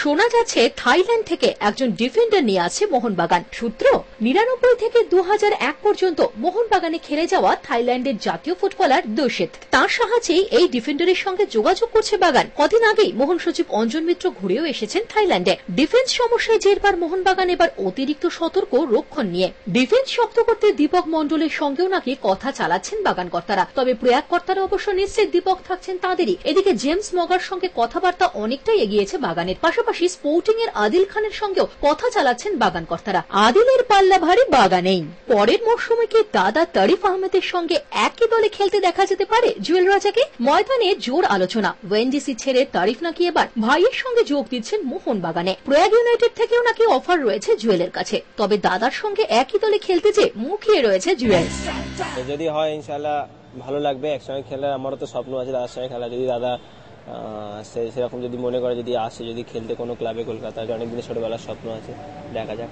শোনা যাচ্ছে থাইল্যান্ড থেকে একজন ডিফেন্ডার নিয়ে আসছে মোহনবাগান। সূত্র 99 থেকে 2001 পর্যন্ত মোহনবাগানে খেলে যাওয়া থাইল্যান্ডের জাতীয় ফুটবলার দোষিত, তার সাহায্যেই এই ডিফেন্ডারের সঙ্গে যোগাযোগ করছে বাগান। কদিন আগেই মোহন সচিব অঞ্জন মিত্র ঘুরেও এসেছেন থাইল্যান্ডে। ডিফেন্স সমস্যায় জেরবার মোহনবাগান এবার অতিরিক্ত সতর্ক রক্ষণ নিয়ে। ডিফেন্স শক্ত করতে দীপক মন্ডলের সঙ্গেও নাকি কথা চালাচ্ছেন বাগান কর্তারা। তবে প্রয়াগ কর্তারা অবশ্য নিশ্চিত দীপক থাকছেন তাদেরই। এদিকে জেমস মগার সঙ্গে কথাবার্তা অনেকটাই এগিয়েছে বাগানের। পাশাপাশি স্পোর্টিং এর আদিল খানের সঙ্গেও কথা চালাচ্ছেন বাগান কর্তারা। আদিলের পাল্লা ভারী বাগানেই। পরের মরশুমে কি দাদা তারিফ আহমেদের সঙ্গে একই দলে খেলতে দেখা যেতে পারে জুয়েল রাজাকে? ময়দানে জোর আলোচনা। ওয়েন্ডিসি ছেড়ে তারিফ নাকি এবার ভাইয়ের সঙ্গে যোগ দিচ্ছেন মোহনবাগানে। প্রয়াগ ইউনাইটেড থেকেও নাকি অফার রয়েছে জুয়েলের কাছে। তবে দাদার সঙ্গে একই দলে খেলতে যে মুখিয়ে রয়েছে জুয়েল। যদি হয় ইনশাআল্লাহ ভালো লাগবে, একসঙ্গে খেলার আমারও তো স্বপ্ন আছে দাদার সঙ্গে খেলা। যদি দাদা সেরকম যদি মনে করে যদি আসে, যদি খেলতে কোনো ক্লাবে কলকাতায়, অনেকদিন ছোটবেলার স্বপ্ন আছে, দেখা যাক।